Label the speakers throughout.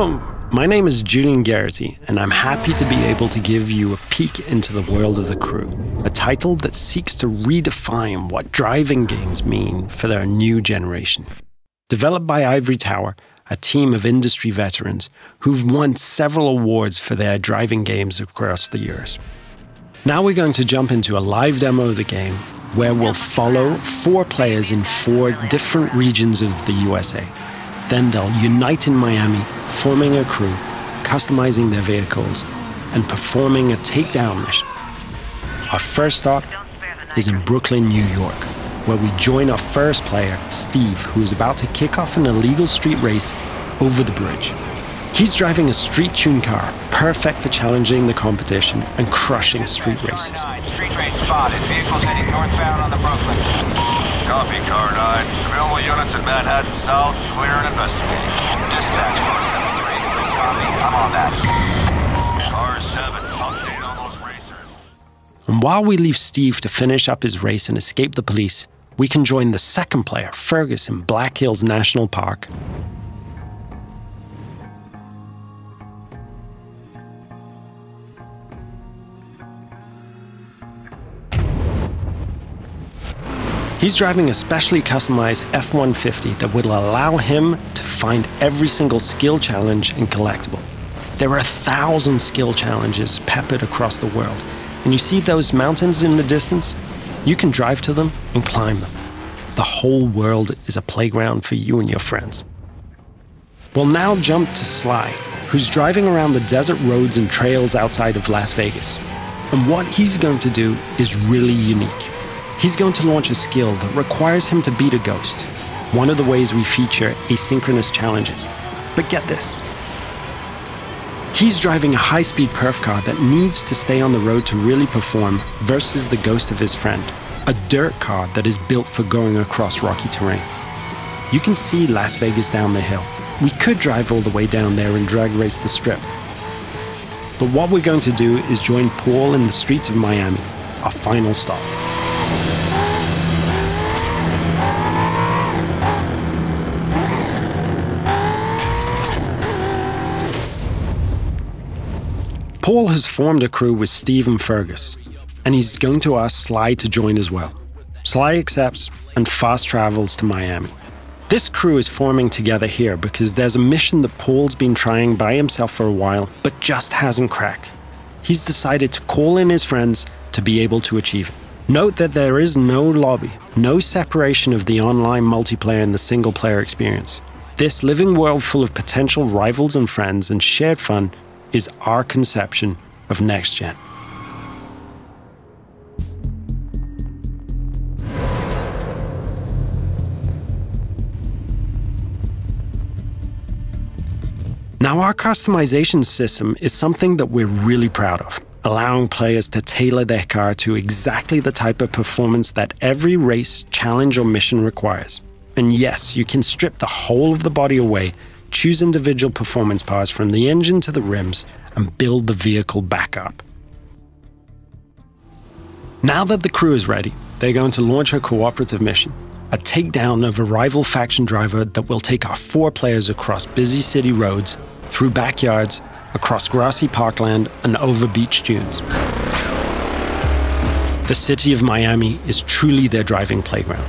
Speaker 1: Hello, my name is Julian Garrity, and I'm happy to be able to give you a peek into the world of The Crew, a title that seeks to redefine what driving games mean for their new generation. Developed by Ivory, a team of industry veterans who've won several awards for their driving games across the years. Now we're going to jump into a live demo of the game where we'll follow 4 players in 4 different regions of the USA. Then they'll unite in Miami, forming a crew, customizing their vehicles, and performing a takedown mission. Our first stop is in Brooklyn, New York, where we join our first player, Steve, who is about to kick off an illegal street race over the bridge. He's driving a street-tuned car, perfect for challenging the competition and crushing street races.
Speaker 2: Street race spotted. Vehicles heading northbound on the Brooklyn. Copy, Car 9. Available units in Manhattan South, clear and investigating. Dispatch 473. Copy, I'm on that. Car 7, update on those racers.
Speaker 1: And while we leave Steve to finish up his race and escape the police, we can join the second player, Fergus, in Black Hills National Park. He's driving a specially customized F-150 that will allow him to find every single skill challenge and collectible. There are 1,000 skill challenges peppered across the world, and you see those mountains in the distance? You can drive to them and climb them. The whole world is a playground for you and your friends. We'll now jump to Sly, who's driving around the desert roads and trails outside of Las Vegas. And what he's going to do is really unique. He's going to launch a skill that requires him to beat a ghost, one of the ways we feature asynchronous challenges. But get this. He's driving a high-speed perf car that needs to stay on the road to really perform versus the ghost of his friend, a dirt car that is built for going across rocky terrain. You can see Las Vegas down the hill. We could drive all the way down there and drag race the strip. But what we're going to do is join Paul in the streets of Miami, our final stop. Paul has formed a crew with Steve and Fergus, and he's going to ask Sly to join as well. Sly accepts and fast travels to Miami. This crew is forming together here because there's a mission that Paul's been trying by himself for a while, but just hasn't cracked. He's decided to call in his friends to be able to achieve it. Note that there is no lobby, no separation of the online multiplayer and the single-player experience. This living world full of potential rivals and friends and shared fun is our conception of next gen. Now, our customization system is something that we're really proud of, allowing players to tailor their car to exactly the type of performance that every race, challenge, or mission requires. And yes, you can strip the whole of the body away, choose individual performance parts from the engine to the rims, and build the vehicle back up. Now that the crew is ready, they're going to launch a cooperative mission, a takedown of a rival faction driver that will take our 4 players across busy city roads, through backyards, across grassy parkland, and over beach dunes. The city of Miami is truly their driving playground.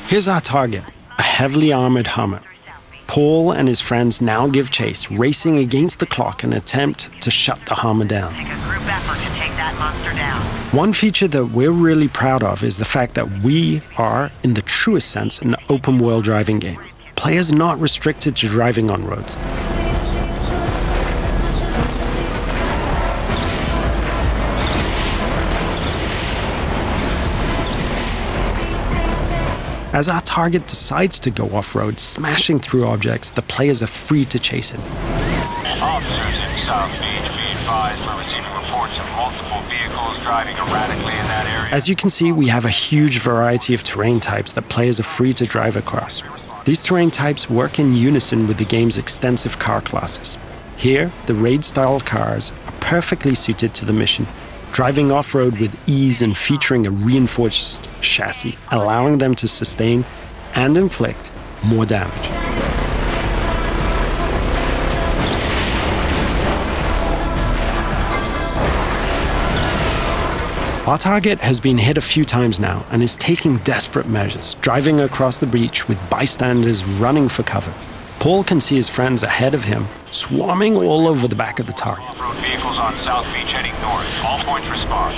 Speaker 1: Here's our target, a heavily armored Hummer. Paul and his friends now give chase, racing against the clock in an attempt to shut the Hummer down.
Speaker 2: Take a group effort to take that monster down.
Speaker 1: One feature that we're really proud of is the fact that we are, in the truest sense, an open-world driving game. Players are not restricted to driving on roads. As our target decides to go off-road, smashing through objects, the players are free to chase him.
Speaker 2: Officers in South Beach, be advised we're receiving reports of multiple vehicles driving erratically in that area.
Speaker 1: As you can see, we have a huge variety of terrain types that players are free to drive across. These terrain types work in unison with the game's extensive car classes. Here, the raid-style cars are perfectly suited to the mission, driving off-road with ease and featuring a reinforced chassis, allowing them to sustain and inflict more damage. Our target has been hit a few times now and is taking desperate measures, driving across the breach with bystanders running for cover. Paul can see his friends ahead of him, swarming all over the back of the target.
Speaker 2: Off-road vehicles on South Beach heading north. All points respond.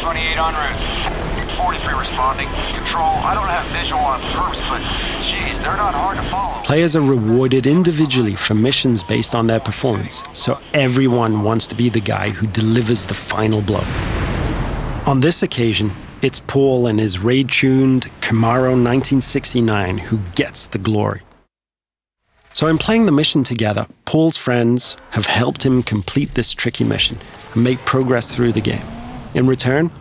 Speaker 2: 28 en route. 43 responding. Control, I don't have visual on perps, but geez, they're not hard to follow.
Speaker 1: Players are rewarded individually for missions based on their performance, so everyone wants to be the guy who delivers the final blow. On this occasion, it's Paul and his raid-tuned Camaro 1969 who gets the glory. So in playing the mission together, Paul's friends have helped him complete this tricky mission and make progress through the game. In return,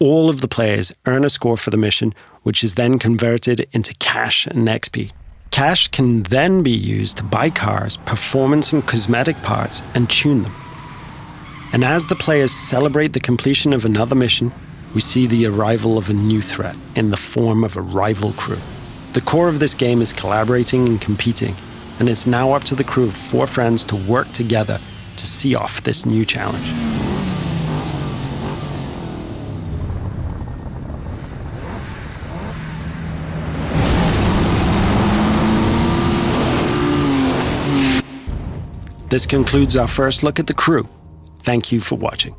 Speaker 1: all of the players earn a score for the mission, which is then converted into cash and XP. Cash can then be used to buy cars, performance and cosmetic parts, and tune them. And as the players celebrate the completion of another mission, we see the arrival of a new threat in the form of a rival crew. The core of this game is collaborating and competing, and it's now up to the crew of 4 friends to work together to see off this new challenge. This concludes our first look at the crew. Thank you for watching.